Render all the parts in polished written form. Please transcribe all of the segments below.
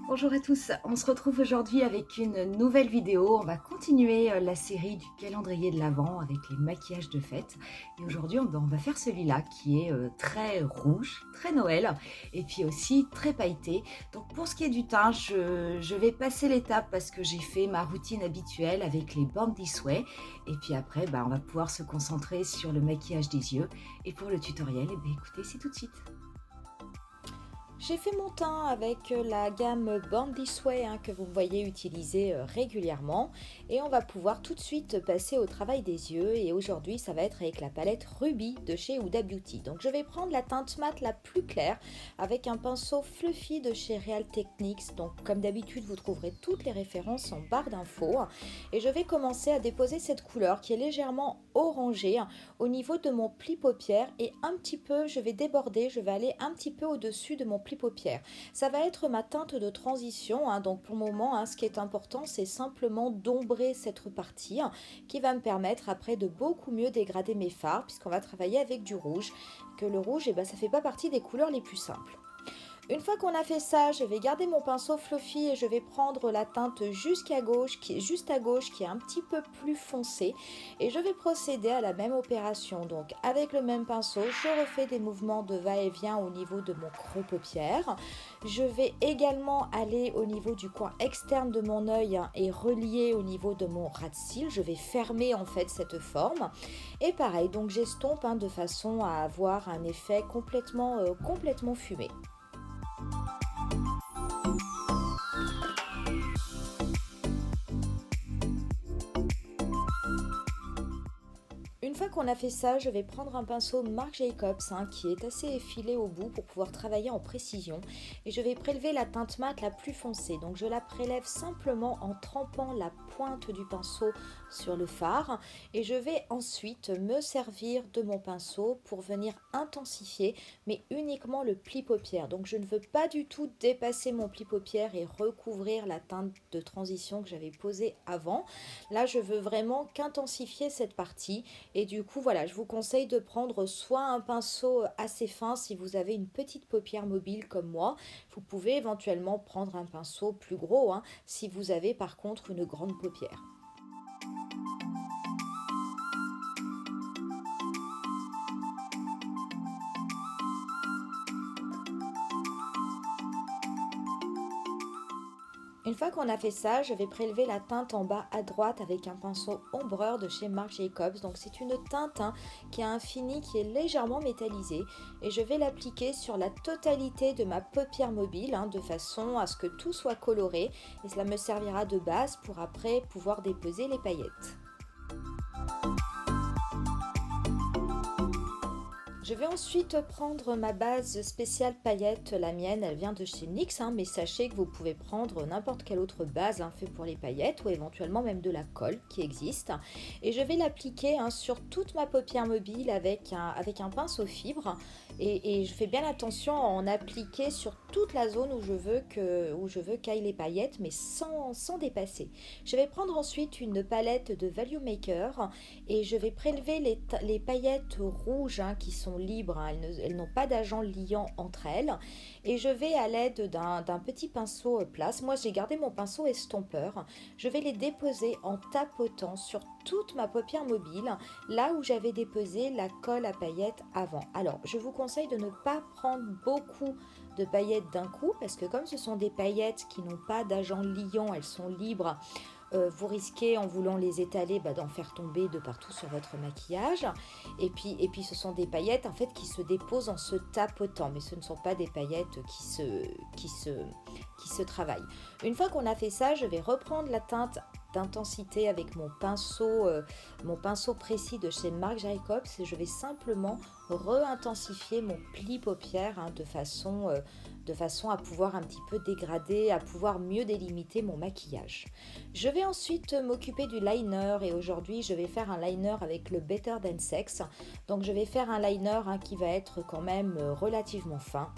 Bonjour à tous, on se retrouve aujourd'hui avec une nouvelle vidéo. On va continuer la série du calendrier de l'Avent avec les maquillages de fête. Et aujourd'hui, on va faire celui-là qui est très rouge, très Noël et puis aussi très pailleté. Donc pour ce qui est du teint, je vais passer l'étape parce que j'ai fait ma routine habituelle avec les Born This Way. Et puis après, on va pouvoir se concentrer sur le maquillage des yeux. Et pour le tutoriel, écoutez, c'est tout de suite. J'ai fait mon teint avec la gamme Born This Way que vous voyez utiliser régulièrement et on va pouvoir tout de suite passer au travail des yeux et aujourd'hui ça va être avec la palette Ruby de chez Huda Beauty. Donc je vais prendre la teinte mat la plus claire avec un pinceau fluffy de chez Real Techniques. Donc comme d'habitude vous trouverez toutes les références en barre d'infos et je vais commencer à déposer cette couleur qui est légèrement orangée au niveau de mon pli paupière et un petit peu je vais déborder, je vais aller un petit peu au-dessus de mon pli paupière. Ça va être ma teinte de transition, donc pour le moment, ce qui est important, c'est simplement d'ombrer cette partie qui va me permettre après de beaucoup mieux dégrader mes fards, puisqu'on va travailler avec du rouge, que le rouge, ça fait pas partie des couleurs les plus simples. Une fois qu'on a fait ça, je vais garder mon pinceau fluffy et je vais prendre la teinte jusqu'à gauche, qui est juste à gauche, qui est un petit peu plus foncée. Et je vais procéder à la même opération. Donc avec le même pinceau, je refais des mouvements de va-et-vient au niveau de mon creux paupière. Je vais également aller au niveau du coin externe de mon œil et relier au niveau de mon ras de cils. Je vais fermer en fait cette forme. Et pareil, donc j'estompe de façon à avoir un effet complètement fumé. Une fois qu'on a fait ça, je vais prendre un pinceau Marc Jacobs qui est assez effilé au bout pour pouvoir travailler en précision et je vais prélever la teinte mat la plus foncée. Donc je la prélève simplement en trempant la pointe du pinceau sur le fard et je vais ensuite me servir de mon pinceau pour venir intensifier mais uniquement le pli paupière. Donc je ne veux pas du tout dépasser mon pli paupière et recouvrir la teinte de transition que j'avais posée avant. Là je veux vraiment qu'intensifier cette partie et du coup, voilà, je vous conseille de prendre soit un pinceau assez fin si vous avez une petite paupière mobile comme moi. Vous pouvez éventuellement prendre un pinceau plus gros si vous avez par contre une grande paupière. Une fois qu'on a fait ça, je vais prélever la teinte en bas à droite avec un pinceau ombreur de chez Marc Jacobs. Donc c'est une teinte qui a un fini qui est légèrement métallisé et je vais l'appliquer sur la totalité de ma paupière mobile de façon à ce que tout soit coloré et cela me servira de base pour après pouvoir déposer les paillettes. Je vais ensuite prendre ma base spéciale paillettes, la mienne elle vient de chez NYX, mais sachez que vous pouvez prendre n'importe quelle autre base fait pour les paillettes ou éventuellement même de la colle qui existe. Et je vais l'appliquer sur toute ma paupière mobile avec un pinceau fibre et je fais bien attention à en appliquer sur toute la zone où je veux qu'aillent les paillettes mais sans dépasser. Je vais prendre ensuite une palette de Value Maker et je vais prélever les paillettes rouges qui sont libres, elles n'ont pas d'agent liant entre elles et je vais à l'aide d'un petit pinceau place, moi j'ai gardé mon pinceau estompeur, je vais les déposer en tapotant sur toute ma paupière mobile là où j'avais déposé la colle à paillettes avant. Alors je vous conseille de ne pas prendre beaucoup de paillettes d'un coup parce que comme ce sont des paillettes qui n'ont pas d'agent liant, elles sont libres, vous risquez en voulant les étaler d'en faire tomber de partout sur votre maquillage et puis ce sont des paillettes en fait qui se déposent en se tapotant mais ce ne sont pas des paillettes qui se travaillent. Une fois qu'on a fait ça, je vais reprendre la teinte d'intensité avec mon pinceau précis de chez Marc Jacobs et je vais simplement re-intensifier mon pli paupière de façon à pouvoir un petit peu dégrader, à pouvoir mieux délimiter mon maquillage. Je vais ensuite m'occuper du liner et aujourd'hui je vais faire un liner avec le Better Than Sex. Donc je vais faire un liner qui va être quand même relativement fin.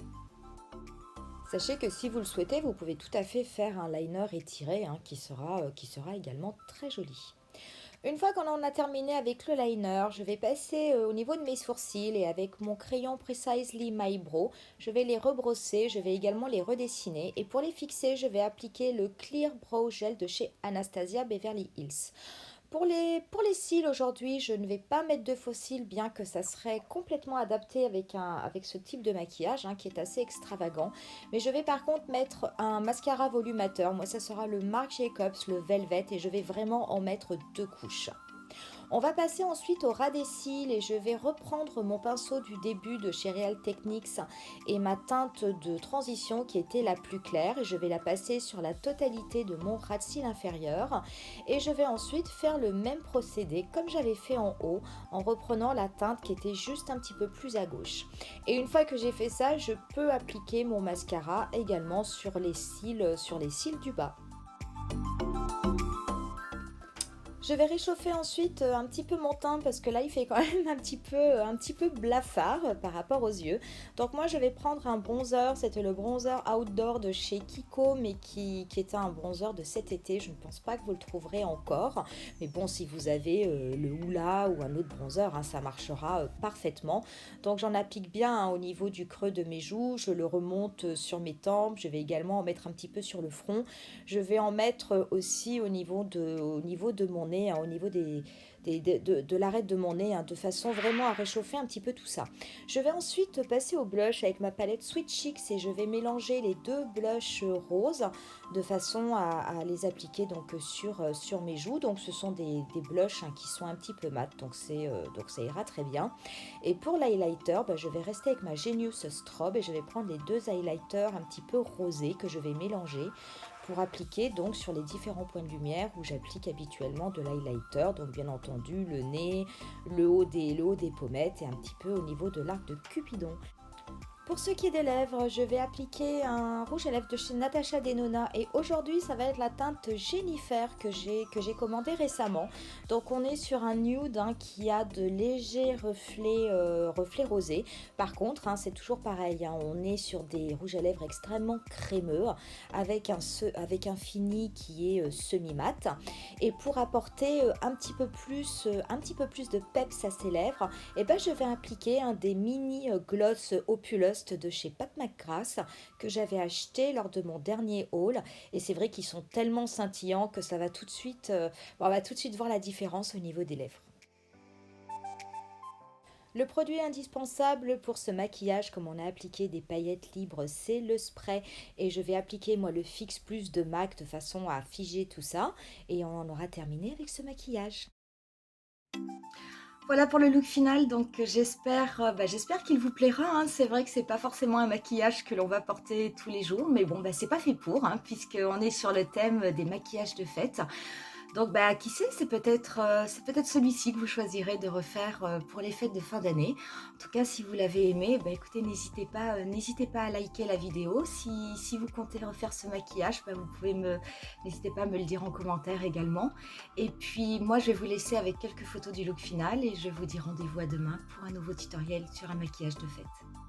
Sachez que si vous le souhaitez, vous pouvez tout à fait faire un liner étiré qui sera également très joli. Une fois qu'on en a terminé avec le liner, je vais passer au niveau de mes sourcils et avec mon crayon Precisely My Brow, je vais les rebrosser, je vais également les redessiner et pour les fixer, je vais appliquer le Clear Brow Gel de chez Anastasia Beverly Hills. Pour les cils aujourd'hui, je ne vais pas mettre de faux cils, bien que ça serait complètement adapté avec ce type de maquillage qui est assez extravagant. Mais je vais par contre mettre un mascara volumateur. Moi, ça sera le Marc Jacobs, le Velvet, et je vais vraiment en mettre 2 couches. On va passer ensuite au ras des cils et je vais reprendre mon pinceau du début de chez Real Techniques et ma teinte de transition qui était la plus claire et je vais la passer sur la totalité de mon ras de cils inférieur et je vais ensuite faire le même procédé comme j'avais fait en haut en reprenant la teinte qui était juste un petit peu plus à gauche. Et une fois que j'ai fait ça, je peux appliquer mon mascara également sur les cils du bas. Je vais réchauffer ensuite un petit peu mon teint parce que là il fait quand même un petit peu blafard par rapport aux yeux. Donc moi je vais prendre un bronzer, c'était le bronzer outdoor de chez Kiko mais qui était un bronzer de cet été. Je ne pense pas que vous le trouverez encore. Mais bon, si vous avez le Hoola ou un autre bronzer, ça marchera parfaitement. Donc j'en applique bien au niveau du creux de mes joues, je le remonte sur mes tempes, je vais également en mettre un petit peu sur le front. Je vais en mettre aussi au niveau de mon nez, au niveau de l'arête de mon nez, de façon vraiment à réchauffer un petit peu tout ça. Je vais ensuite passer au blush avec ma palette Sweet Cheeks et je vais mélanger les 2 blushs roses de façon à les appliquer donc sur mes joues. Donc ce sont des blushs qui sont un petit peu mat, donc ça ira très bien. Et pour l'highlighter, je vais rester avec ma Genius Strobe et je vais prendre les 2 highlighters un petit peu rosés que je vais mélanger pour appliquer donc sur les différents points de lumière où j'applique habituellement de l'highlighter, donc bien entendu le nez, le haut des pommettes et un petit peu au niveau de l'arc de Cupidon. Pour ce qui est des lèvres, je vais appliquer un rouge à lèvres de chez Natasha Denona et aujourd'hui ça va être la teinte Jennifer que j'ai commandé récemment. Donc on est sur un nude qui a de légers reflets rosés. Par contre, c'est toujours pareil, on est sur des rouges à lèvres extrêmement crémeux avec un fini qui est semi-mat. Et pour apporter un petit peu plus de peps à ces lèvres, je vais appliquer un des mini gloss Opulous de chez Pat McGrath que j'avais acheté lors de mon dernier haul et c'est vrai qu'ils sont tellement scintillants que ça va tout de suite on va tout de suite voir la différence au niveau des lèvres. Le produit indispensable pour ce maquillage, comme on a appliqué des paillettes libres, c'est le spray et je vais appliquer moi le Fix Plus de MAC de façon à figer tout ça et on en aura terminé avec ce maquillage. Voilà pour le look final, donc j'espère qu'il vous plaira. C'est vrai que c'est pas forcément un maquillage que l'on va porter tous les jours, mais bon, c'est pas fait pour, puisqu'on est sur le thème des maquillages de fête. Donc qui sait, c'est peut-être celui-ci que vous choisirez de refaire pour les fêtes de fin d'année. En tout cas, si vous l'avez aimé, écoutez, n'hésitez pas à liker la vidéo. Si vous comptez refaire ce maquillage, n'hésitez pas à me le dire en commentaire également. Et puis moi, je vais vous laisser avec quelques photos du look final et je vous dis rendez-vous à demain pour un nouveau tutoriel sur un maquillage de fête.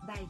Bye!